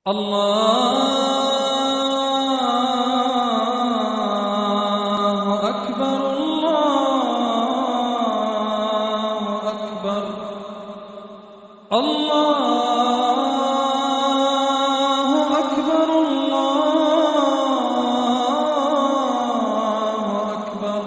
الله أكبر الله أكبر الله أكبر الله أكبر.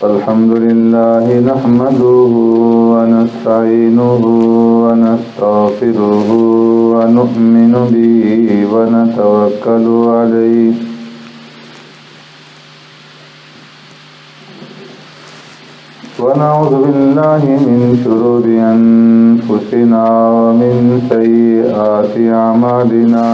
الحمد لله نحمده ونستعينه ونستغفره ونؤمن به ونتوكل عليه ونعوذ بالله من شرور أنفسنا ومن سيئات أعمالنا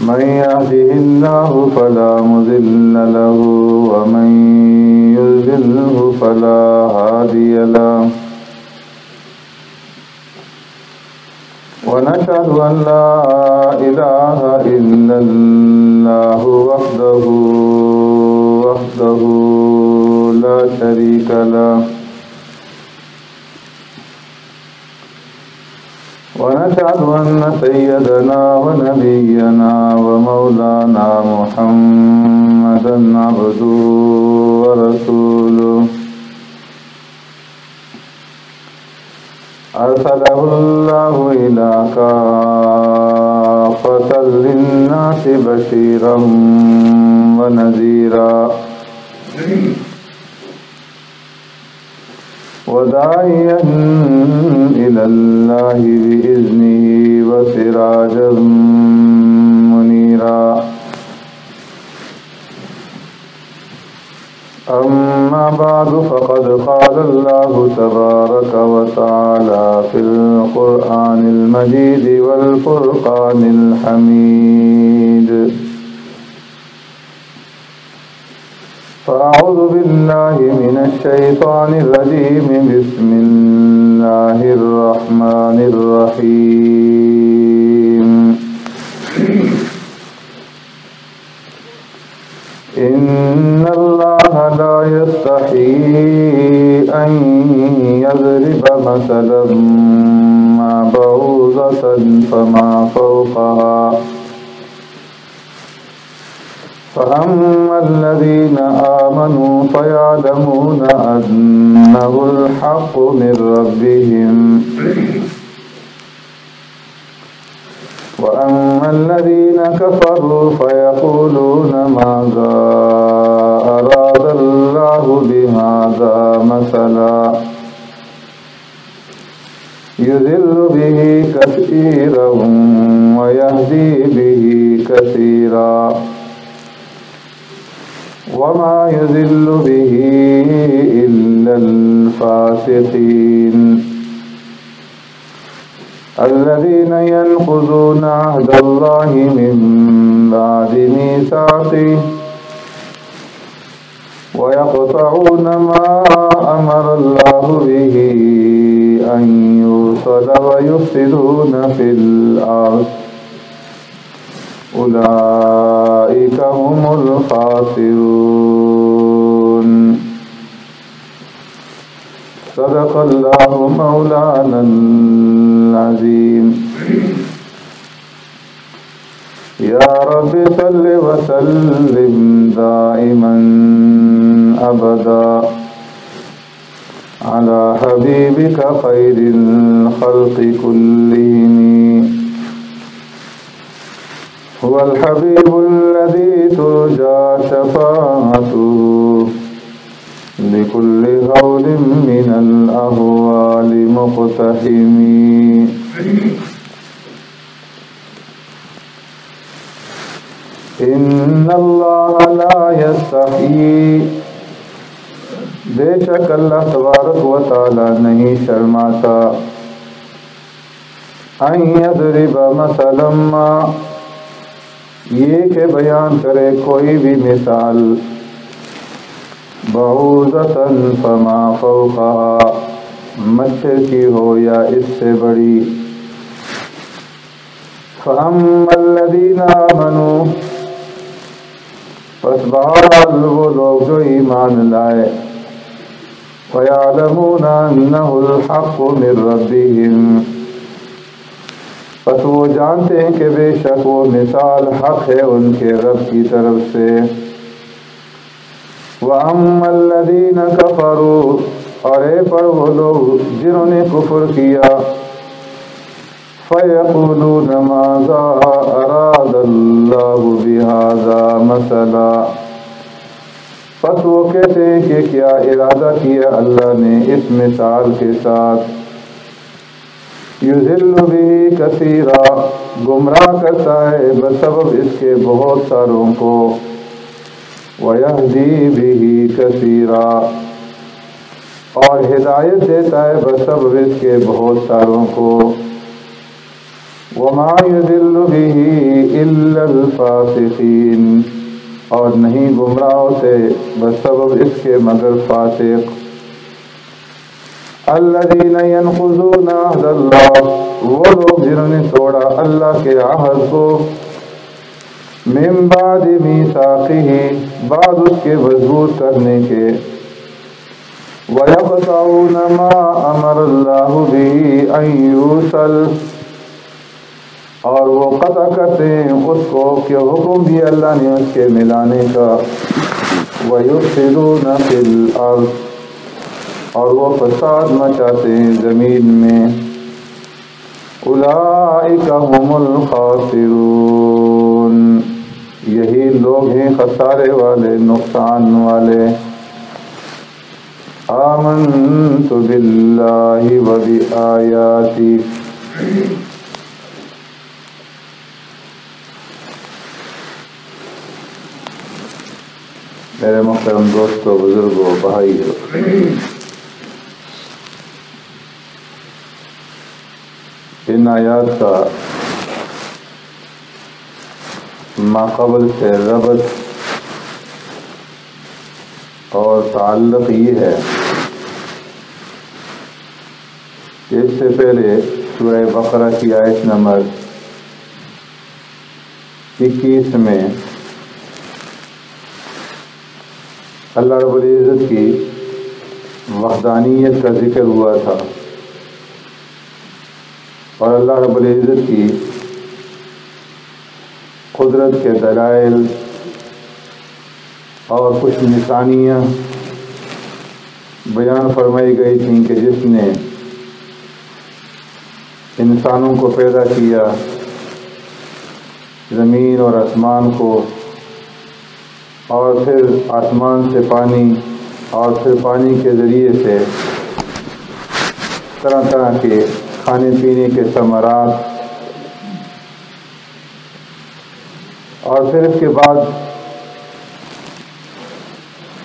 من يهده الله فلا مضل له ومن يضلله فلا هادي له ونشهد أن لا إله إلا الله وحده لا شريك له ونشهد أن سيدنا ونبينا ومولانا محمدا عبده ورسوله أرسله الله إلى كافة للناس بشيرا ونذيرا وداعيا إلى الله بإذنه وسراجا منيرا أما بعد فقد قال الله تبارك وتعالى في القرآن المجيد والفرقان الحميد فأعوذ بالله من الشيطان الرجيم بسم الله الرحمن الرحيم إن الله لا يستحيي أن يضرب مثلا ما بعوضة فما فوقها فأما الذين آمنوا فيعلمون أنه الحق من ربهم وأما الذين كفروا فيقولون ماذا أراد الله بهذا مثلا يضل به كثيرا ويهدي به كثيرا وما يضل به إلا الفاسقين الذين ينقضون عهد الله من بعد ميثاقه ويقطعون ما أمر الله به أن يوصل ويفسدون في الأرض أولئك هم الخاسرون صدق الله مولانا العظيم. يا رب صل وسلم دائما أبدا على حبيبك خير الخلق كلهم هو الحبيب الذي ترجى شفاعته لكل هول من الأهوال مقتحم. إن الله لا يستحيي بے شک اللہ تبارک و تعالی نہیں شرماتا ان یضرب مثلا ما یہ کہ بیان کرے کوئی بھی مثال بعوضۃ فما فوقها، مچھر کی ہو یا اس سے بڑی۔ فَأَمَّا الَّذِينَ آمَنُوا، پس بہرحال وہ لوگ جو ایمان لائے، وَيَعْلَمُونَ أَنَّهُ الْحَقُّ مِنْ رَبِّهِمْ، پس وہ جانتے ہیں کہ بے شک وہ مثال حق ہے ان کے رب کی طرف سے۔ وَأَمَّا الَّذِينَ كَفَرُوا، اور اے پر وہ لوگ جنہوں نے کفر کیا، فَيَقُولُونَ مَاذَا أَرَادَ اللَّهُ بِهَذَا مَثَلًا، پس وہ کہتے ہیں کہ کیا ارادہ کیا اللہ نے اس مثال کے ساتھ۔ یضل بہ کثیرا، گمراہ کرتا ہے بسبب اس کے بہت ساروں کو، ویہدی بہ کثیرا، اور ہدایت دیتا ہے بسبب اس کے بہت ساروں کو۔ وما یضل بہ الا الفاسقین، اور نہیں گمراہ ہوتے بسبب اس کے مگر فاسق۔ الذین ینقضون عہد اللہ، وہ لوگ جنہوں نے توڑا اللہ کے عہد کو، من بعد میثاقہ، بعد اس کے مضبوط کرنے کے، ویقطعون ما امر اللہ بہ ان یوصل، اور وہ قطع کرتے ہیں اس کو کہ حکم بھی اللہ نے اس کے ملانے کا، ویفسدون فی الارض، اور وہ فساد مچاتے ہیں زمین میں۔ اولئک هم الخاسرون، یہی لوگ ہیں خسارے والے، نقصان والے۔ آمنت باللہ و بآیاتی، میرے محترم دوستو، بزرگوں، بھائیو، ان آیات کا ماقبل سے ربط اور تعلق یہ ہے کہ اس سے پہلے سورہ بقرہ کی آیت نمبر 21 میں اللہ رب العزت کی وحدانیت کا ذکر ہوا تھا، اور اللہ رب العزت کی قدرت کے دلائل اور کچھ نشانیاں بیان فرمائی گئی تھیں کہ جس نے انسانوں کو پیدا کیا، زمین اور آسمان کو، اور پھر آسمان سے پانی، اور پھر پانی کے ذریعے سے طرح طرح کے کھانے پینے کے ثمرات، اور پھر اس کے بعد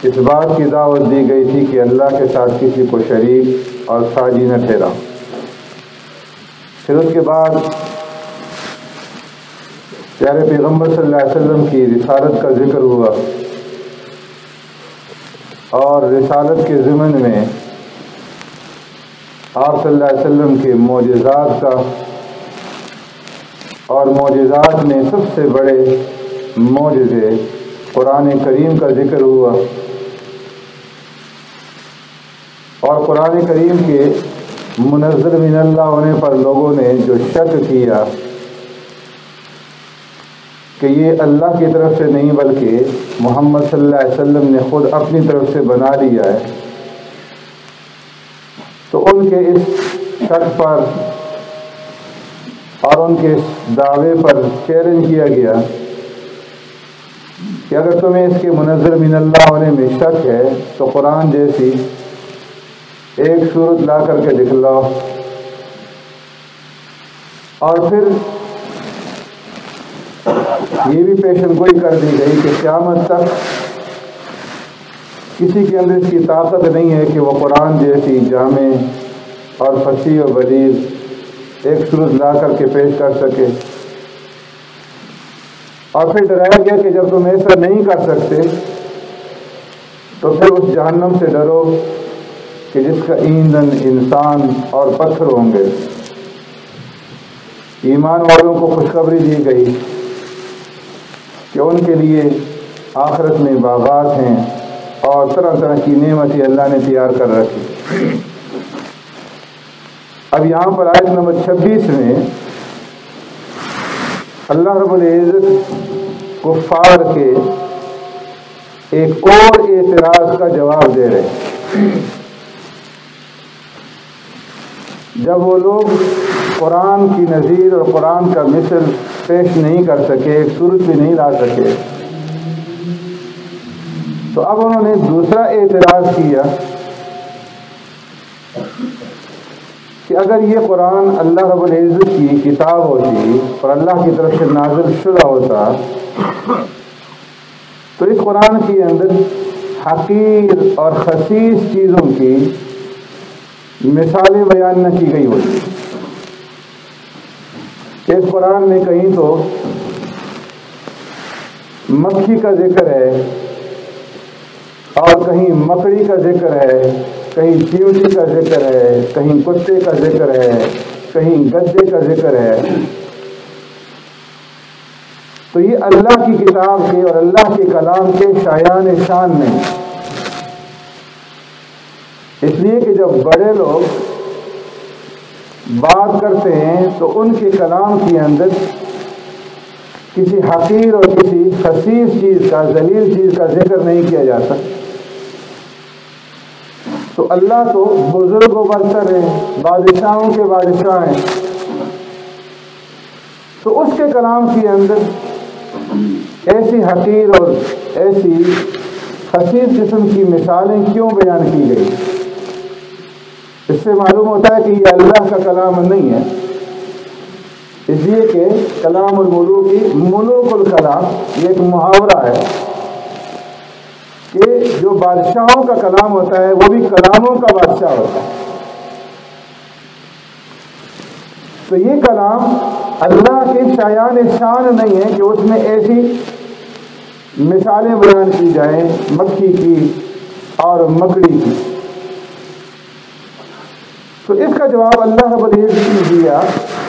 اس بات کی دعوت دی گئی تھی کہ اللہ کے ساتھ کسی کو شریک اور ساجی نہ ٹھہرا۔ پھر اس کے بعد پیارے پیغمبر صلی اللہ علیہ وسلم کی رسالت کا ذکر ہوا، اور رسالت کے ضمن میں آپ صلی اللہ علیہ وسلم کے معجزات کا، اور معجزات میں سب سے بڑے معجزے قرآن کریم کا ذکر ہوا، اور قرآن کریم کے منزل من اللہ ہونے پر لوگوں نے جو شک کیا کہ یہ اللہ کی طرف سے نہیں بلکہ محمد صلی اللہ علیہ وسلم نے خود اپنی طرف سے بنا لیا ہے، تو ان کے اس شک پر اور ان کے اس دعوے پر چیلنج کیا گیا کہ اگر تمہیں اس کے منزل من اللہ ہونے میں شک ہے تو قرآن جیسی ایک صورت لا کر کے دکھلاؤ۔ اور پھر یہ بھی پیشن گوئی کر دی گئی کہ قیامت تک کسی کے اندر اس کی طاقت نہیں ہے کہ وہ قرآن جیسی جامع اور فصیح و بلیغ ایک صورت لا کر کے پیش کر سکے۔ اور پھر ڈرایا گیا کہ جب تم ایسا نہیں کر سکتے تو پھر اس جہنم سے ڈرو کہ جس کا ایندھن انسان اور پتھر ہوں گے۔ ایمان والوں کو خوشخبری دی گئی کہ ان کے لیے آخرت میں باغات ہیں اور طرح طرح کی نعمتیں اللہ نے تیار کر رکھی۔ اب یہاں پر آیت نمبر 26 میں اللہ رب العزت کفار کے ایک اور اعتراض کا جواب دے رہے ہیں۔ جب وہ لوگ قرآن کی نظیر اور قرآن کا مثل پیش نہیں کر سکے، ایک صورت بھی نہیں لا سکے، تو اب انہوں نے دوسرا اعتراض کیا کہ اگر یہ قرآن اللہ رب العزت کی کتاب ہوتی اور اللہ کی طرف سے نازل شدہ ہوتا تو اس قرآن کے اندر حقیر اور خسیس چیزوں کی مثالیں بیان نہ کی گئی ہوتی کہ اس قرآن میں کہیں تو مکھی کا ذکر ہے اور کہیں مکڑی کا ذکر ہے، کہیں چیونٹی کا ذکر ہے، کہیں کتے کا ذکر ہے، کہیں گدے کا ذکر ہے۔ تو یہ اللہ کی کتاب کے اور اللہ کے کلام کے شایان شان نہیں، اس لیے کہ جب بڑے لوگ بات کرتے ہیں تو ان کے کلام کے اندر کسی حقیر اور کسی خسیس چیز کا، ذلیل چیز کا ذکر نہیں کیا جاتا۔ تو اللہ تو بزرگ و برتر ہے، بادشاہوں کے بادشاہ ہیں، تو اس کے کلام کے اندر ایسی حقیر اور ایسی خسیس قسم کی مثالیں کیوں بیان کی گئی؟ اس سے معلوم ہوتا ہے کہ یہ اللہ کا کلام نہیں ہے، اس لیے کہ کلام الملوک کی ملوک الکلام یہ ایک محاورہ ہے کہ جو بادشاہوں کا کلام ہوتا ہے وہ بھی کلاموں کا بادشاہ ہوتا ہے۔ تو یہ کلام اللہ کے شایان شان نہیں ہے کہ اس میں ایسی مثالیں بیان کی جائیں مکھی کی اور مکڑی کی۔ تو اس کا جواب اللہ رب العزت نے دیا،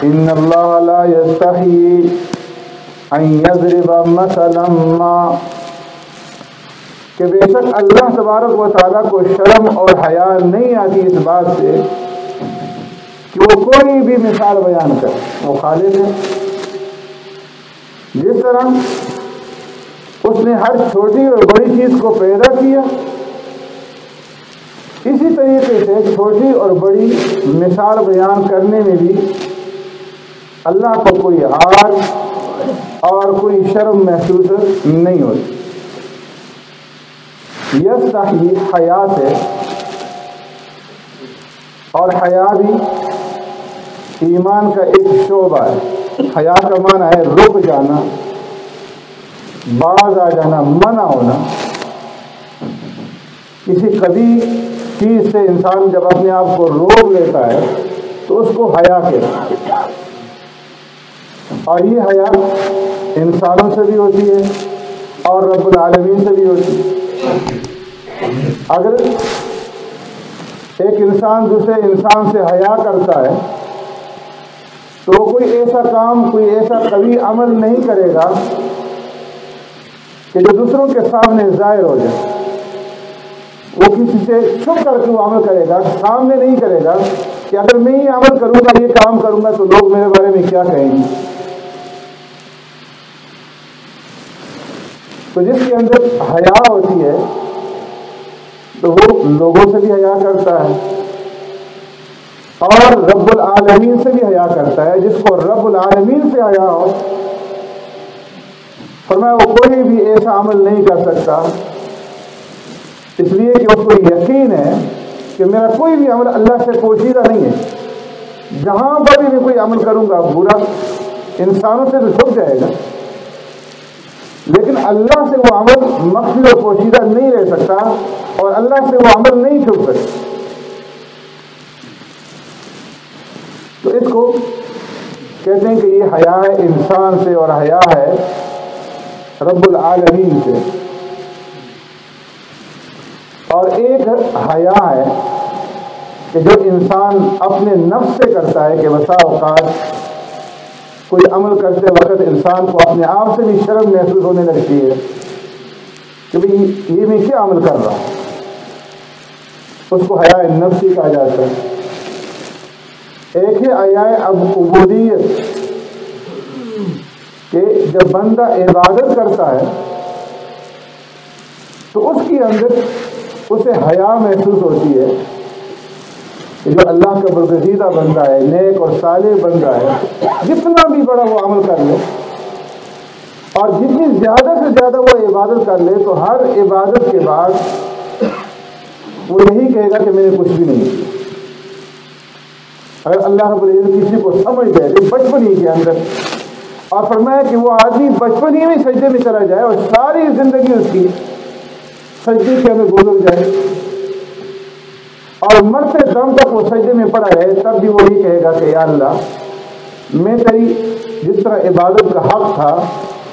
ان اللہ لا یستحیی ان یضرب مثلا ما، کہ بے شک اللہ تبارک و تعالیٰ کو شرم اور حیا نہیں آتی اس بات سے کہ وہ کوئی بھی مثال بیان کرے، وہ خالق ہے۔ جس طرح اس نے ہر چھوٹی اور بڑی چیز کو پیدا کیا، اسی طریقے سے چھوٹی اور بڑی مثال بیان کرنے میں بھی اللہ کو کوئی عار اور کوئی شرم محسوس نہیں ہوتی۔ یستحیی حیا سے، اور حیا بھی ایمان کا ایک شعبہ ہے۔ حیا کا معنی ہے رک جانا، باز آ جانا، منع ہونا۔ کسی قبیح چیز سے انسان جب اپنے آپ کو روک لیتا ہے تو اس کو حیا کہتے ہیں، اور یہ حیا انسانوں سے بھی ہوتی ہے اور رب العالمین سے بھی ہوتی ہے۔ اگر ایک انسان دوسرے انسان سے حیا کرتا ہے تو وہ کوئی ایسا کام، کوئی ایسا قبیح عمل نہیں کرے گا کہ جو دوسروں کے سامنے ظاہر ہو جائے۔ وہ کسی سے چھپ کر کے وہ عمل کرے گا، سامنے نہیں کرے گا کہ اگر میں یہ عمل کروں گا، یہ کام کروں گا تو لوگ میرے بارے میں کیا کہیں گے۔ تو جس کے اندر حیا ہوتی ہے تو وہ لوگوں سے بھی حیا کرتا ہے اور رب العالمین سے بھی حیا کرتا ہے۔ جس کو رب العالمین سے حیا ہو، فرمایا وہ کوئی بھی ایسا عمل نہیں کر سکتا، اس لیے کہ اس کو یقین ہے کہ میرا کوئی بھی عمل اللہ سے پوشیدہ نہیں ہے۔ جہاں پر بھی میں کوئی عمل کروں گا برا، انسانوں سے تو چھپ جائے گا، لیکن اللہ سے وہ عمل مخفی اور پوشیدہ نہیں رہ سکتا، اور اللہ سے وہ عمل نہیں چھپ سکتا۔ تو اس کو کہتے ہیں کہ یہ حیا ہے انسان سے اور حیا ہے رب العالمین سے۔ اور ایک حیا ہے کہ جو انسان اپنے نفس سے کرتا ہے، کہ بسا اوقات کوئی عمل کرتے وقت انسان کو اپنے آپ سے بھی شرم محسوس ہونے لگتی ہے کہ بھئی یہ میں کیا عمل کر رہا ہوں، اس کو حیا نفسی کہا جاتا ہے۔ ایک ہے حیا عبودیت، کہ جب بندہ عبادت کرتا ہے تو اس کے اندر اسے حیا محسوس ہوتی ہے کہ جو اللہ کا برگزیدہ بندہ ہے، نیک اور صالح بندہ ہے، جتنا بھی بڑا وہ عمل کر لے اور جتنی زیادہ سے زیادہ وہ عبادت کر لے، تو ہر عبادت کے بعد وہ یہی کہے گا کہ میں نے کچھ بھی نہیں کیا۔ اگر اللہ رب العزت کسی کو سمجھ جائے تو بچپن ہی کے اندر، اور فرمایا کہ وہ آدمی بچپن ہی میں سجدے میں چلا جائے اور ساری زندگی اس کی سجدے کے اندر گزر جائے اور مرتے دم تک وہ سجدے میں پڑا رہے، تب بھی وہی کہے گا کہ یا اللہ، میں تیری جس طرح عبادت کا حق تھا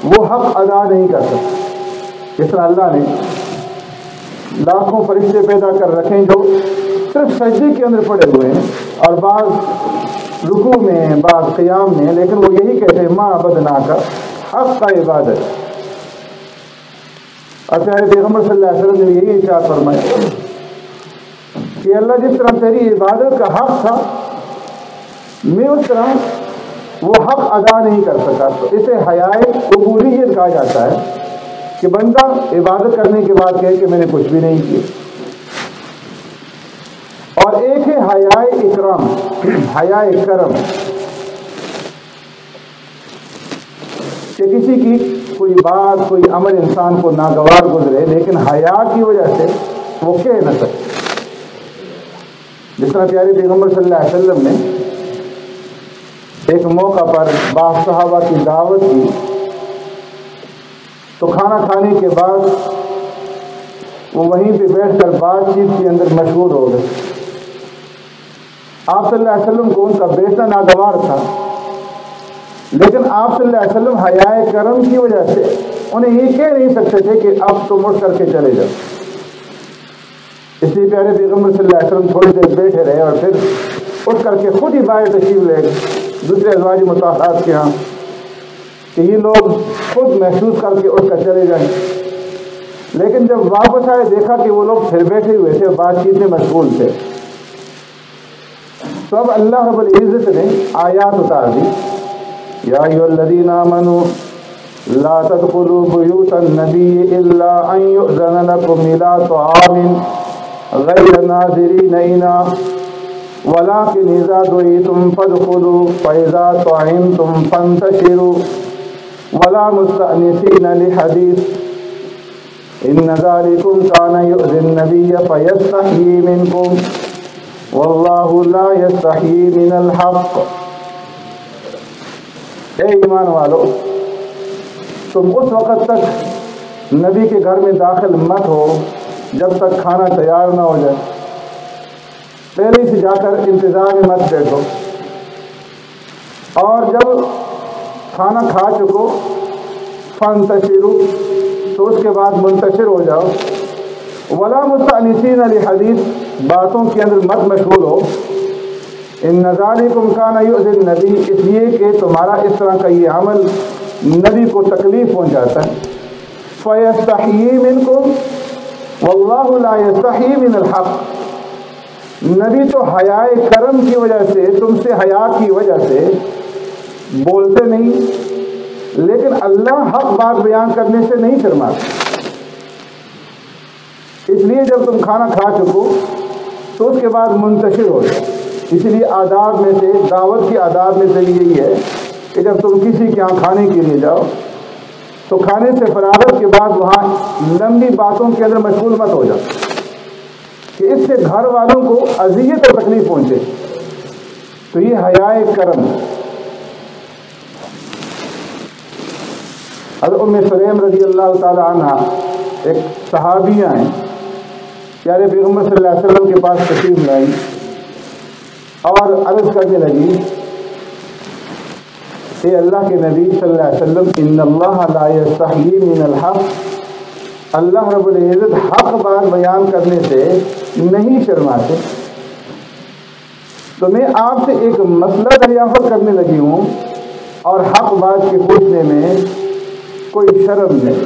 وہ حق ادا نہیں کر سکتا۔ جس طرح اللہ نے لاکھوں فرشتے پیدا کر رکھے جو صرف سجدے کے اندر پڑے ہوئے ہیں، اور بعض رکوع میں، بعض قیام میں، لیکن وہ یہی کہتے ہیں ما عبدناک حق کا عبادت۔ اور پیارے پیغمبر صلی اللہ علیہ وسلم نے یہی ارشاد فرمایا کہ اللہ جس طرح تیری عبادت کا حق تھا میں اس طرح وہ حق ادا نہیں کر سکا۔ تو اسے حیا عبودیت کہا جاتا ہے کہ بندہ عبادت کرنے کے بعد کہے کہ میں نے کچھ بھی نہیں کیا۔ اور ایک ہے حیا اکرام، حیا کرم، کہ کسی کی کوئی بات، کوئی عمل انسان کو ناگوار گزرے لیکن حیا کی وجہ سے وہ کہہ نہ سکے۔ جس طرح پیارے پیغمبر صلی اللہ علیہ وسلم نے ایک موقع پر بعض صحابہ کی دعوت کی، تو کھانا کھانے کے بعد وہ وہیں پہ بیٹھ کر بات چیت کے اندر مشغول ہو گئے۔ آپ صلی اللہ علیہ وسلم کو ان کا بیٹھنا ناگوار تھا، لیکن آپ صلی اللہ علیہ وسلم حیا کرم کی وجہ سے انہیں یہ کہہ نہیں سکتے تھے کہ اب تو مڑ کر کے چلے جاؤ۔ اس لیے پیارے پیغمبر صلی اللہ علیہ وسلم تھوڑی دیر بیٹھے رہے اور پھر اٹھ کر کے خود ہی باہر تشریف لے گئے دوسرے ازواج مطہرات کے ہاں، کہ یہ لوگ خود محسوس کر کے اٹھ کر چلے جائیں۔ لیکن جب واپس آئے دیکھا کہ وہ لوگ پھر بیٹھے ہوئے تھے، بات چیت میں مشغول تھے، تو اب اللہ رب العزت نے آیات اتار دی، یا ایھا الذین آمنوا لا تدخلوا بیوت النبی الا ان یؤذن لکم الی طعام غیر ناظرین اناء ولکن اذا دعیتم فادخلوا فاذا طعمتم فانتشروا ولا مستأنسین لحدیث ان ذلکم کان یؤذی النبی فیستحیی منکم واللہ لا یستحیی من الحق۔ اے ایمان والو، تم اس وقت تک نبی کے گھر میں داخل مت ہو جب تک کھانا تیار نہ ہو جائے، پہلے سے جا کر انتظار میں مت بیٹھو، اور جب کھانا کھا چکو فانتشروا، تو اس کے بعد منتشر ہو جاؤ، ولا مستأنسین لحدیث، باتوں کے اندر مت مشغول ہو، ان ذالکم کان یؤذی النبی، اس لیے کہ تمہارا اس طرح کا یہ عمل نبی کو تکلیف پہنچاتا ہے، فیستحیی منکم واللہ لا یستحیی من الحق، نبی تو حیا کرم کی وجہ سے، تم سے حیا کی وجہ سے بولتے نہیں، لیکن اللہ حق بات بیان کرنے سے نہیں شرماتے۔ اس لیے جب تم کھانا کھا چکو تو اس کے بعد منتشر ہو جائے۔ اسی لیے آداب میں سے، دعوت کے آداب میں سے یہی ہے کہ جب تم کسی کے یہاں کھانے کے لیے جاؤ تو کھانے سے فراغت کے بعد وہاں لمبی باتوں کے اندر مشغول مت ہو جاؤ کہ اس سے گھر والوں کو اذیت اور تکلیف پہنچے۔ تو یہ حیا کرم۔ حضرت ام سلیم رضی اللہ تعالی عنہ ایک صحابیہ ہیں، پیارے پیغمبر صلی اللہ علیہ وسلم کے پاس تشریف لائی اور عرض کرنے لگی، اے اللہ کے نبی صلی اللہ علیہ وسلم، ان اللہ لا یستحیی من الحق، اللہ رب العزت حق بات بیان کرنے سے نہیں شرماتے. تو میں آپ سے ایک مسئلہ دریافت کرنے لگی ہوں اور حق بات کے پوچھنے میں کوئی شرم نہیں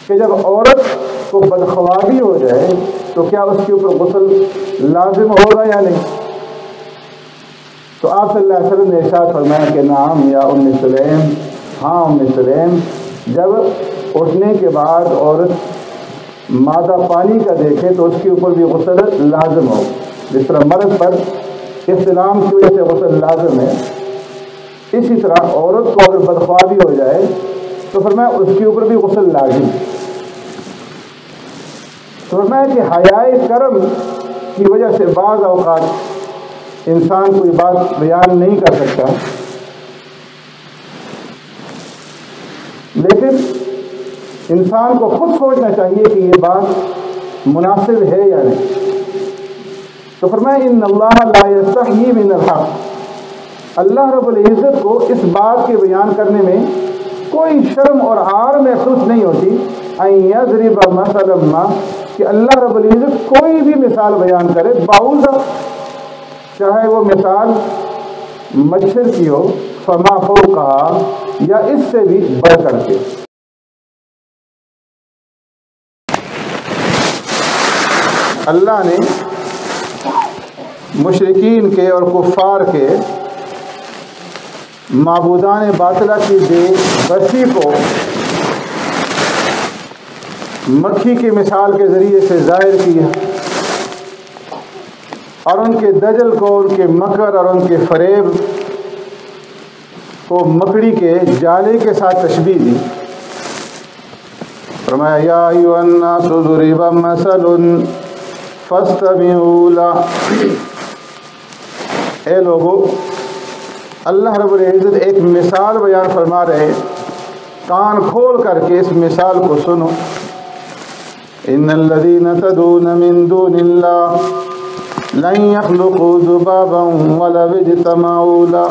کہ جب عورت کو بدخوابی ہو جائے تو کیا اس کے اوپر غسل لازم ہوگا یا نہیں؟ تو آپ صلی اللہ علیہ وسلم نے ارشاد فرمایا کہ نعم یا ام سلیم، ہاں ام سلیم، جب اٹھنے کے بعد عورت مادہ پانی کا دیکھے تو اس کے اوپر بھی غسل لازم ہو. جس طرح مرد پر احتلام کی وجہ سے غسل لازم ہے، اسی طرح عورت کو اگر بدخوابی ہو جائے تو فرمایا اس کے اوپر بھی غسل لازم. تو فرمایا کہ حیائے کرم کی وجہ سے بعض اوقات انسان کوئی بات بیان نہیں کر سکتا، لیکن انسان کو خود سوچنا چاہیے کہ یہ بات مناسب ہے یا نہیں. تو فرمایا ان اللہ لا یستحیی من الحق، اللہ رب العزت کو اس بات کے بیان کرنے میں کوئی شرم اور عار محسوس نہیں ہوتی. ان یضرب مثلا ما، کہ اللہ رب العزت کوئی بھی مثال بیان کرے، باوزہ، چاہے وہ مثال مچھر کی ہو، فما فوقہا، یا اس سے بھی بڑھ کر کے. اللہ نے مشرکین کے اور کفار کے معبودان باطلہ کی بے بسی کو مکھی کی مثال کے ذریعے سے ظاہر کیا، اور ان کے دجل کو، ان کے مکر اور ان کے فریب کو مکڑی کے جالے کے ساتھ تشبیہ دی. فرمایا یا ایھا الناس ضرب مثل فاستمعوا لہ، اے لوگو، اللہ رب العزت ایک مثال بیان فرما رہے، کان کھول کر کے اس مثال کو سنو. ان الذین تدعون من دون اللہ لن يخلقوا ذبابا ولو اجتمعوا لہ.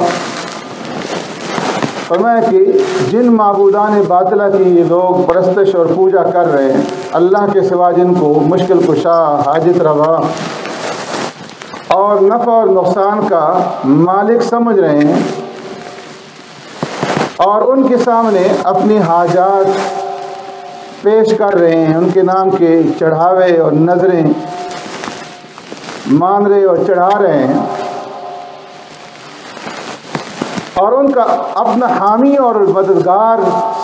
فرمایا کہ جن معبودان باطلہ کی یہ لوگ پرستش اور پوجا کر رہے ہیں، اللہ کے سوا جن کو مشکل کشا، حاجت روا اور نفع اور نقصان کا مالک سمجھ رہے ہیں، اور ان کے سامنے اپنی حاجات پیش کر رہے ہیں، ان کے نام کے چڑھاوے اور نظریں مان رہے اور چڑھا رہے ہیں، اور ان کا اپنا حامی اور مددگار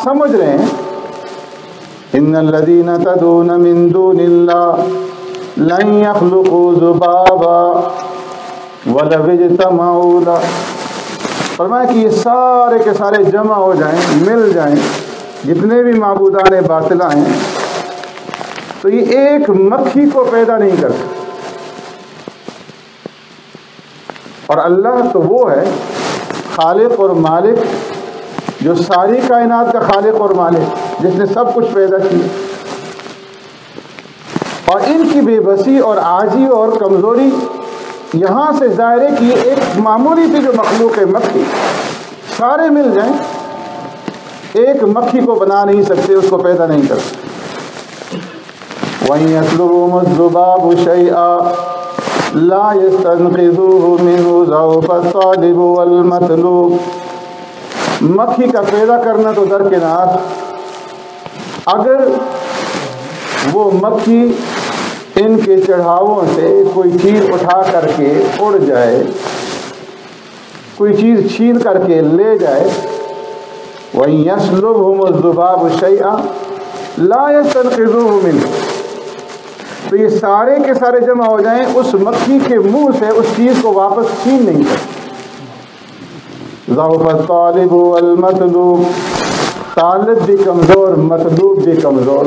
سمجھ رہے ہیں. ان الذین تدعون من دون اللہ لن يخلقوا ذبابا ولو اجتمعوا لہ. فرمایا کہ یہ سارے کے سارے جمع ہو جائیں، مل جائیں، جتنے بھی معبودان باطلہ ہیں، تو یہ ایک مکھی کو پیدا نہیں کر سکتے. اور اللہ تو وہ ہے خالق اور مالک، جو ساری کائنات کا خالق اور مالک، جس نے سب کچھ پیدا کیا. اور ان کی بے بسی اور عاجزی اور کمزوری یہاں سے ظاہر ہے کہ یہ ایک معمولی سی جو مخلوق ہے مکھی، سارے مل جائیں ایک مکھی کو بنا نہیں سکتے، اس کو پیدا نہیں کر سکتے. وَإِن يَسْلُبْهُمُ الذُّبَابُ شَيْئًا لَا يَسْتَنقِذُوهُ مِنْهُ ضَعْفَ الطَّالِبُ وَالْمَطْلُوبُ. مکھی کا پیدا کرنا تو درکنار، اگر وہ مکھی ان کے چڑھاووں سے کوئی چیز اٹھا کر کے اڑ جائے، کوئی چیز چھین کر کے لے جائے، وَإِن يَسْلُبْهُمُ الذُّبَابُ شَيْئًا لَا يَسْتَنقِذُوهُ مِنْهُ. تو یہ سارے کے سارے جمع ہو جائیں، اس مکھی کے منہ سے اس چیز کو واپس چھین نہیں سکتے. ضعف الطالب والمطلوب، طالب بھی کمزور، مطلوب بھی کمزور،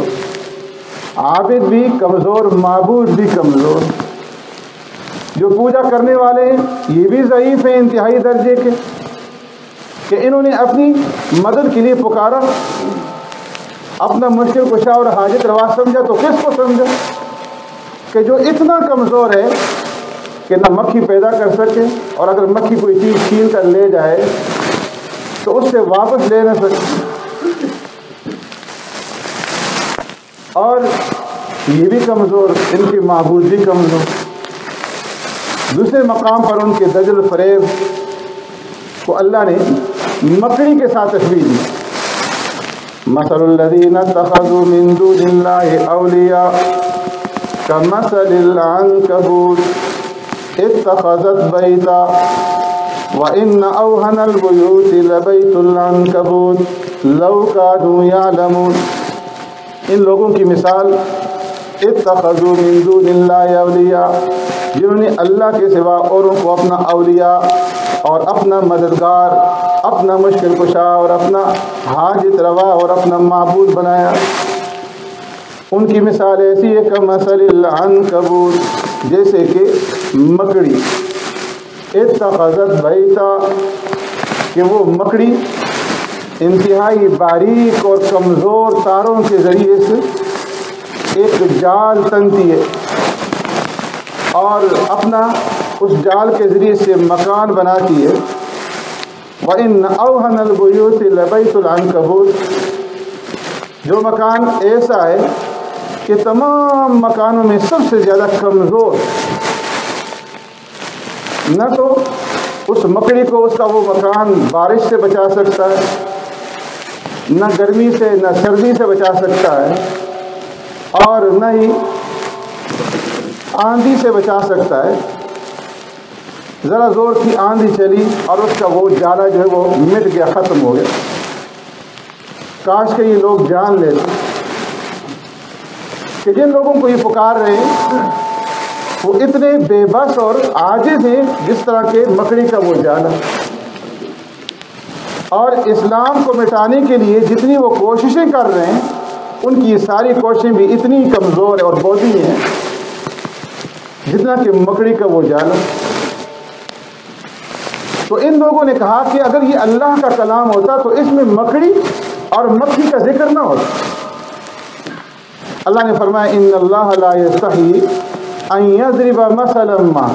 عابد بھی کمزور، معبود بھی کمزور. جو پوجا کرنے والے ہیں یہ بھی ضعیف ہیں انتہائی درجے کے، کہ انہوں نے اپنی مدد کے لیے پکارا، اپنا مشکل کشا اور حاجت روا سمجھا، تو کس کو سمجھا کہ جو اتنا کمزور ہے کہ نہ مکھی پیدا کر سکے، اور اگر مکھی کوئی چیز چھین کر لے جائے تو اس سے واپس لے نہ سکے. اور یہ بھی کمزور، ان کے معبود بھی کمزور۔ دوسرے مقام پر ان کے دجل فریب کو اللہ نے مکڑی کے ساتھ تشبیہ دی۔ مثل الذین اتخذوا من دون اللہ اولیاء کمثل العنکبوت اتخذت بیتا وَإِنَّ أَوْهَنَ الْبُيُوتِ لَبَيْتُ الْعَنْكَبُوتِ لَوْ كَانُوا يَعْلَمُونَ۔ ان لوگوں کی مثال اتخذوا من دون اللہ اولیاء، جنہوں نے اللہ کے سوا اوروں کو اپنا اولیاء اور اپنا مددگار، اپنا مشکل کشا اور اپنا حاجت روا اور اپنا معبود بنایا۔ ان کی مثال ایسی ہے کمثل العنکبوت، جیسے کہ مکڑی، اتخذت بیتا، کہ وہ مکڑی انتہائی باریک اور کمزور تاروں کے ذریعے سے ایک جال تنتی ہے اور اپنا اس جال کے ذریعے سے مکان بناتی ہے۔ وَإِنَّ أَوْهَنَ الْبُيُوتِ لَبَيْتُ الْعَنْكَبُوتِ، جو مکان ایسا ہے کہ تمام مکانوں میں سب سے زیادہ کمزور، نہ تو اس مکڑی کو اس کا وہ مکان بارش سے بچا سکتا ہے، نہ گرمی سے نہ سردی سے بچا سکتا ہے، اور نہ ہی آندھی سے بچا سکتا ہے۔ ذرا زور کی آندھی چلی اور اس کا وہ جالا جو ہے وہ مٹ گیا، ختم ہو گیا۔ کاش کہ یہ لوگ جان لیتے کہ جن لوگوں کو یہ پکار رہے ہیں وہ اتنے بے بس اور عاجز ہیں جس طرح کے مکڑی کا وہ جالا، اور اسلام کو مٹانے کے لیے جتنی وہ کوششیں کر رہے ہیں ان کی یہ ساری کوششیں بھی اتنی کمزور اور بودھی ہیں جتنا کہ مکڑی کا وہ جالا۔ تو ان لوگوں نے کہا کہ اگر یہ اللہ کا کلام ہوتا تو اس میں مکڑی اور مکھی کا ذکر نہ ہوتا۔ اللہ نے فرمایا ان اللہ لا یستحی ان یضرب مثلا ما،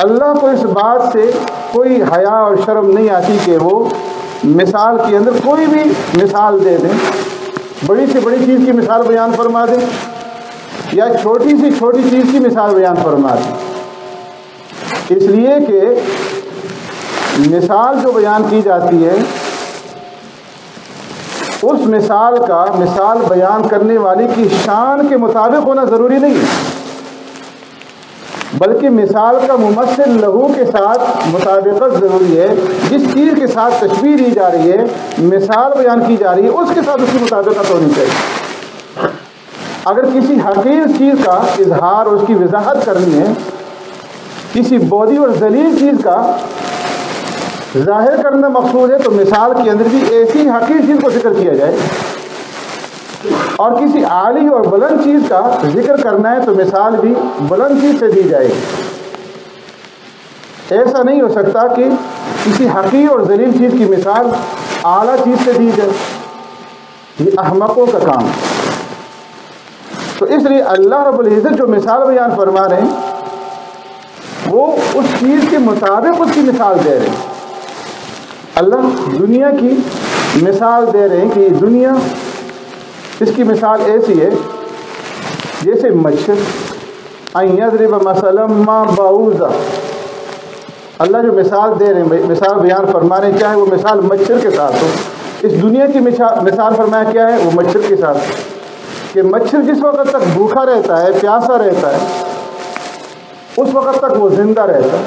اللہ کو اس بات سے کوئی حیا اور شرم نہیں آتی کہ وہ مثال کے اندر کوئی بھی مثال دے دیں، بڑی سے بڑی چیز کی مثال بیان فرما دیں یا چھوٹی سی چھوٹی چیز کی مثال بیان فرما دیں۔ اس لیے کہ مثال جو بیان کی جاتی ہے اس مثال کا مثال بیان کرنے والے کی شان کے مطابق ہونا ضروری نہیں ہے، بلکہ مثال کا ممثل لہو کے ساتھ مطابقت ضروری ہے۔ جس چیز کے ساتھ تشبیہ دی جا رہی ہے، مثال بیان کی جا رہی ہے، اس کے ساتھ اس کی مطابقت ہونی چاہیے۔ اگر کسی حقیر چیز کا اظہار اور اس کی وضاحت کرنی ہے، کسی بودی اور ذلیل چیز کا ظاہر کرنا مقصود ہے، تو مثال کے اندر بھی ایسی حقیر چیز کو ذکر کیا جائے، اور کسی عالی اور بلند چیز کا ذکر کرنا ہے تو مثال بھی بلند چیز سے دی جائے گی۔ ایسا نہیں ہو سکتا کہ کسی حقیر اور ذلیل چیز کی مثال اعلیٰ چیز سے دی جائے، یہ احمقوں کا کام۔ تو اس لیے اللہ رب العزت جو مثال بیان فرما رہے ہیں وہ اس چیز کے مطابق اس کی مثال دے رہے ہیں۔ اللہ دنیا کی مثال دے رہے ہیں کہ یہ دنیا، اس کی مثال ایسی ہے جیسے مچھر، ان یضرب مثلا ما بعوضہ، اللہ جو مثال دے رہے ہیں، مثال بیان فرما رہے ہیں، کیا ہے وہ مثال مچھر کے ساتھ ہو۔ اس دنیا کی مثال فرمایا کیا ہے، وہ مچھر کے ساتھ، کہ مچھر جس وقت تک بھوکا رہتا ہے، پیاسا رہتا ہے، اس وقت تک وہ زندہ رہتا ہے،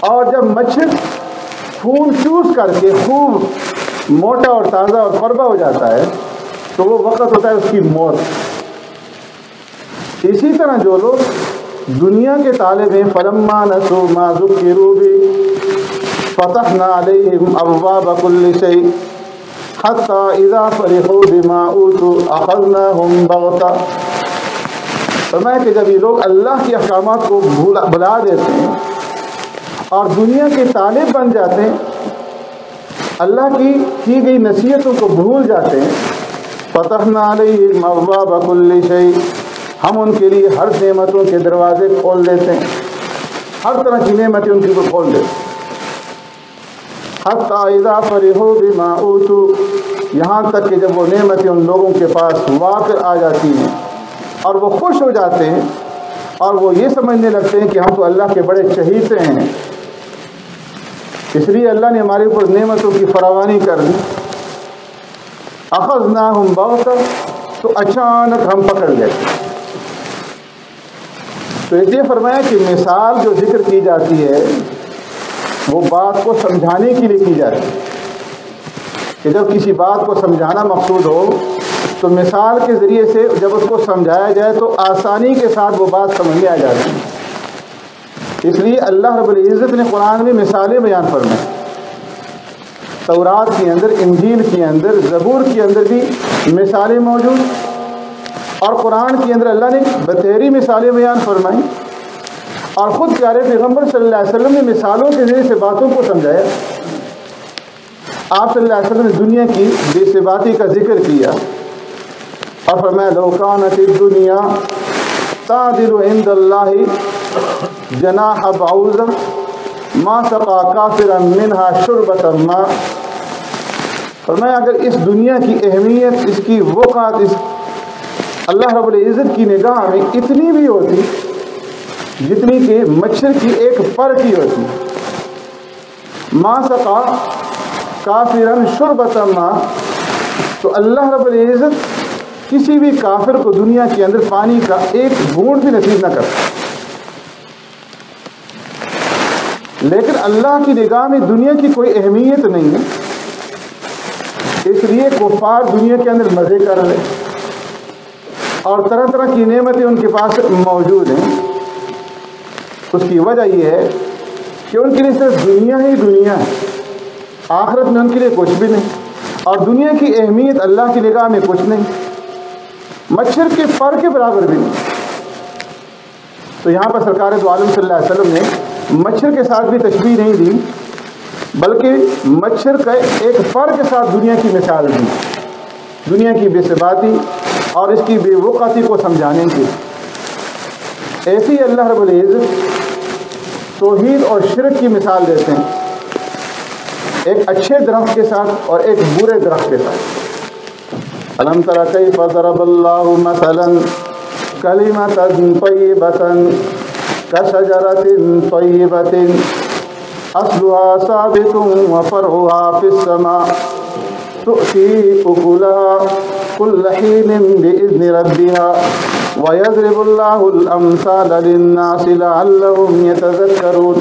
اور جب مچھر خون چوس کر کے خوب موٹا اور تازہ اور فربا ہو جاتا ہے تو وہ وقت ہوتا ہے اس کی موت۔ اسی طرح جو لوگ دنیا کے طالب ہیں، فلما نسوا ما ذکروا به فتحنا علیہم ابواب کل شیء حتی اذا فرحوا بما اوتوا اخذناہم بغتہ۔ فرمایا کہ جب یہ لوگ اللہ کے احکامات کو بھلا دیتے ہیں اور دنیا کے طالب بن جاتے ہیں، اللہ کی گئی نصیحتوں کو بھول جاتے ہیں، فتحنا علیہم ابواب کل شیء، ہم ان کے لیے ہر نعمتوں کے دروازے کھول دیتے ہیں، ہر طرح کی نعمتیں ان کے لیے کھول دیتے ہیں۔ حتی اذا فرحوا بما اوتوا، یہاں تک کہ جب وہ نعمتیں ان لوگوں کے پاس واقع آ جاتی ہیں اور وہ خوش ہو جاتے ہیں اور وہ یہ سمجھنے لگتے ہیں کہ ہم تو اللہ کے بڑے چہیتے ہیں، اس لیے اللہ نے ہمارے اوپر نعمتوں کی فراوانی کر دی، اخذناہم بغتۃ، تو اچانک ہم پکڑ گئے۔ تو اس لیے فرمایا کہ مثال جو ذکر کی جاتی ہے وہ بات کو سمجھانے کے لیے کی جاتی ہے، کہ جب کسی بات کو سمجھانا مقصود ہو تو مثال کے ذریعے سے جب اس کو سمجھایا جائے تو آسانی کے ساتھ وہ بات سمجھ میں آ جاتی ہے۔ اس لیے اللہ رب العزت نے قرآن میں مثالیں بیان فرمائیں، تورات کے اندر، انجیل کے اندر، زبور کے اندر بھی مثالیں موجود، اور قرآن کے اندر اللہ نے بتیری مثالیں بیان فرمائیں، اور خود پیارے پیغمبر صلی اللہ علیہ وسلم نے مثالوں کے ذریعے سے باتوں کو سمجھایا۔ آپ صلی اللہ علیہ وسلم نے دنیا کی بے ثباتی کا ذکر کیا اور فرمایا لو کانت الدنیا تعدل عند اللہ جناح بعوضہ ما سقى کافرا منها شربة ماء۔ فرمایا اگر اس دنیا کی اہمیت، اس کی وقعت، اس اللہ رب العزت کی نگاہ میں اتنی بھی ہوتی جتنی کہ مچھر کی ایک پر کی ہوتی، ما سقى کافرا شربة ماء، تو اللہ رب العزت کسی بھی کافر کو دنیا کے اندر پانی کا ایک گھونٹ بھی نصیب نہ کرتا۔ لیکن اللہ کی نگاہ میں دنیا کی کوئی اہمیت نہیں ہے، اس لیے کفار دنیا کے اندر مزے کر رہے اور طرح طرح کی نعمتیں ان کے پاس موجود ہیں۔ اس کی وجہ یہ ہے کہ ان کے لیے صرف دنیا ہی دنیا ہے، آخرت میں ان کے لیے کچھ بھی نہیں، اور دنیا کی اہمیت اللہ کی نگاہ میں کچھ نہیں، مچھر کے پر کے برابر بھی نہیں۔ تو یہاں پر سرکار دو عالم صلی اللہ علیہ وسلم نے مچھر کے ساتھ بھی تشبیہ نہیں دی، بلکہ مچھر کا ایک پر کے ساتھ دنیا کی مثال دی، دنیا کی بے ثباتی اور اس کی بے وقعتی کو سمجھانے کی۔ ایسی اللہ رب العزت توحید اور شرک کی مثال دیتے ہیں، ایک اچھے درخت کے ساتھ اور ایک برے درخت کے ساتھ۔ الم تر کیف ضرب اللہ مثلا کلمۃ طیبۃ کشجرۃ طیبۃ اصلها ثابت وفرعها في السماء تؤتي أكلها كل حين بإذن ربها ويضرب الله الأمثال للناس لعلهم يتذكرون۔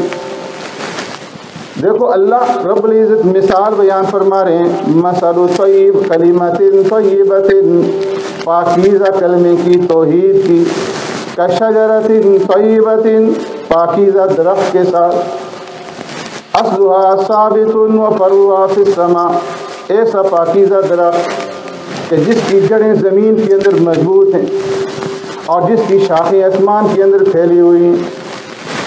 دیکھو اللہ رب العزت مثال بیان فرما رہے ہیں، مثل طیب کلمۃ طیبۃ، پاکیزہ کلمے کی، توحید کی، کشجرۃ طیبۃ، پاکیزہ درخت کے ساتھ، اصلها ثابت وفرعها فی السماء، ایسا پاکیزہ درخت کہ جس کی جڑیں زمین کے اندر مضبوط ہیں اور جس کی شاخیں آسمان کے اندر پھیلی ہوئی ہیں،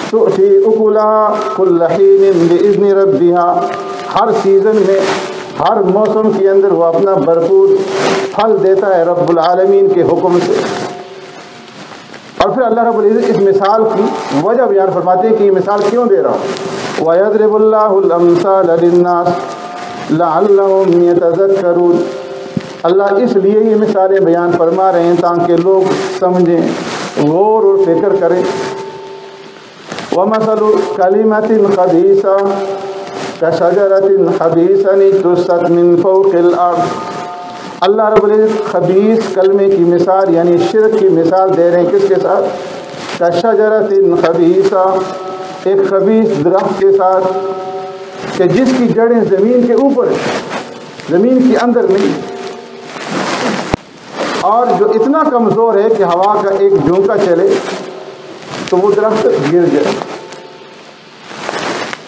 تؤتی اکلها کل حین باذن ربها، ہر سیزن میں، ہر موسم کے اندر وہ اپنا بھرپور پھل دیتا ہے رب العالمین کے حکم سے۔ اور پھر اللہ رب العزت اس مثال کی وجہ بیان فرماتے ہیں کہ یہ مثال کیوں دے رہا ہوں۔ وَيَضْرِبُ اللَّهُ الْأَمْثَالَ لِلنَّاسِ لَعَلَّهُمْ يَتَذَكَّرُونَ، اللہ اس لیے یہ مثالیں بیان فرما رہے ہیں تاکہ لوگ سمجھیں، غور اور فکر کریں۔ وَمَثَلُ كَلِمَةٍ خَبِيثَةٍ كَشَجَرَةٍ خَبِيثَةٍ اجْتُثَّتْ مِنْ فَوْقِ الْأَرْضِ، اللہ رب العزت خبیث کلمے کی مثال یعنی شرک کی مثال دے رہے ہیں کس کے ساتھ؟ کَشَجَرَةٍ خَبِيثَةٍ، ایک خبیث درخت کے ساتھ کہ جس کی جڑیں زمین کے اوپر ہیں، زمین کے اندر نہیں، اور جو اتنا کمزور ہے کہ ہوا کا ایک جھونکا چلے تو وہ درخت گر جائے۔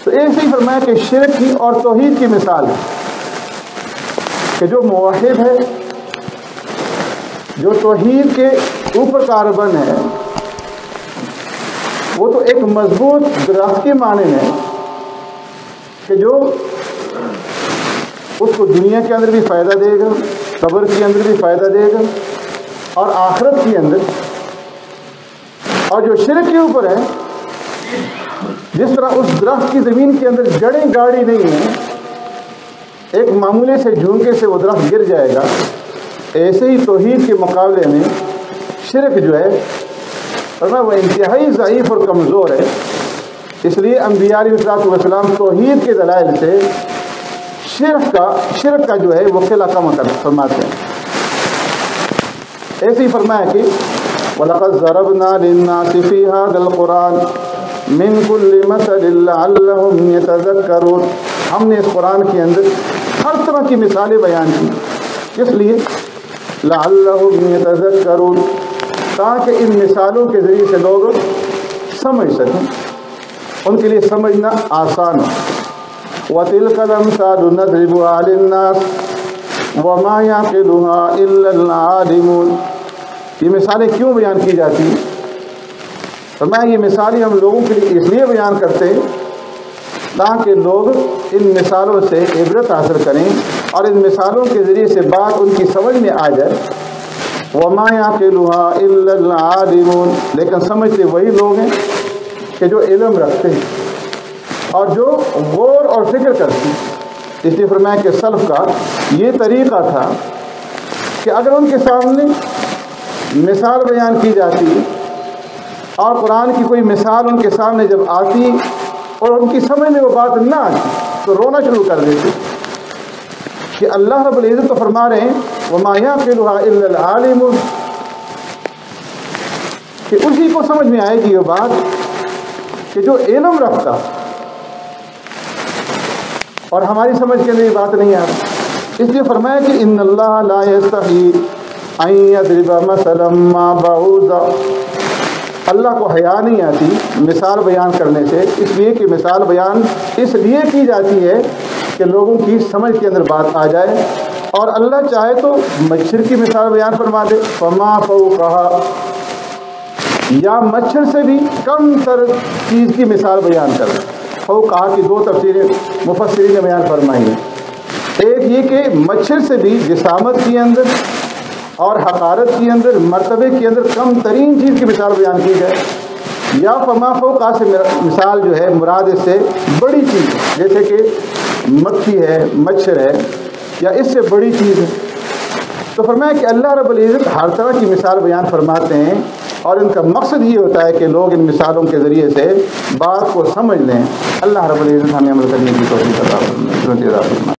تو ایسے ہی فرمایا کہ شرک کی اور توحید کی مثال ہے کہ جو موحد ہے، جو توحید کے اوپر کاربن ہے، وہ تو ایک مضبوط درخت کے معنی ہے کہ جو اس کو دنیا کے اندر بھی فائدہ دے گا، قبر کے اندر بھی فائدہ دے گا اور آخرت کے اندر۔ اور جو شرک کے اوپر ہے، جس طرح اس درخت کی زمین کے اندر جڑیں گاڑی نہیں ہیں، ایک معمولی سے جھونکے سے وہ درخت گر جائے گا، ایسے ہی توحید کے مقابلے میں شرک جو ہے وہ انتہائی ضعیف اور کمزور ہے۔ اس لیے انبیاء علیہ السلام توحید کے دلائل سے شرک کا جو ہے وہ قلعہ کم فرماتے ہیں۔ ایسے ہی فرمایا کہ وَلَقَدْ ضَرَبْنَا لِلنَّاسِ فِي هَذَا الْقُرْآنِ مِنْ كُلِّ مَثَلٍ لَعَلَّهُمْ يَتَذَكَّرُونَ۔ ہم نے اس قرآن کے اندر ہر طرح کی مثالیں بیان کی، اس لیے لَعَلَّهُمْ يَتَذَكَّرُونَ، تاکہ ان مثالوں کے ذریعے سے لوگ سمجھ سکیں، ان کے لیے سمجھنا آسان ہو۔ وَتِلْكَ الْأَمْثَالُ نَضْرِبُهَا لِلنَّاسِ وَمَا يَعْقِلُهَا إِلَّا الْعَالِمُونَ۔ یہ مثالیں کیوں بیان کی جاتی ہیں؟ فرمایا یہ مثالیں ہم لوگوں کے لیے اس لیے بیان کرتے ہیں تاکہ لوگ ان مثالوں سے عبرت حاصل کریں اور ان مثالوں کے ذریعے سے بات ان کی سمجھ میں آ جائے۔ وَمَا يَعْقِلُهَا إِلَّا الْعَالِمُونَ، لیکن سمجھتے وہی لوگ ہیں کہ جو علم رکھتے ہیں اور جو غور اور فکر کرتے ہیں۔ اس لیے فرمایا کہ سلف کا یہ طریقہ تھا کہ اگر ان کے سامنے مثال بیان کی جاتی اور قرآن کی کوئی مثال ان کے سامنے جب آتی اور ان کی سمجھ میں وہ بات نہ آتی تو رونا شروع کر دیتے کہ اللہ رب العزت تو فرما رہے ہیں وَمَا يَعْقِلُهَا إِلَّا الْعَالِمُونَ، کہ اسی کو سمجھ میں آئے گی وہ بات کہ جو علم رکھتا، اور ہماری سمجھ کے لیے بات نہیں آتی۔ اس لیے فرمایا کہ ان اللہ لا یستحی ان یضرب مثلا ما بعوضہ، اللہ کو حیا نہیں آتی مثال بیان کرنے سے، اس لیے کہ مثال بیان اس لیے کی جاتی ہے کہ لوگوں کی سمجھ کے اندر بات آ جائے، اور اللہ چاہے تو مچھر کی مثال بیان فرما دے، فما فوقہا، یا مچھر سے بھی کم تر چیز کی مثال بیان کر دے۔ فوقہا کی دو تفسیریں مفسرین نے بیان فرمائی ہیں، ایک یہ کہ مچھر سے بھی جسامت کے اندر اور حقارت کے اندر مرتبے کے اندر کم ترین چیز کی مثال بیان کی جائے، یا فما فوقہا سے مثال جو ہے مراد اس سے بڑی چیز جیسے کہ مکھی ہے، مچھر ہے، یا اس سے بڑی چیز ہے۔ تو فرمایا کہ اللہ رب العزت ہر طرح کی مثال بیان فرماتے ہیں، اور ان کا مقصد یہ ہوتا ہے کہ لوگ ان مثالوں کے ذریعے سے بات کو سمجھ لیں۔ اللہ رب العزت ہمیں عمل کرنے کی توفیق عطا فرمائے۔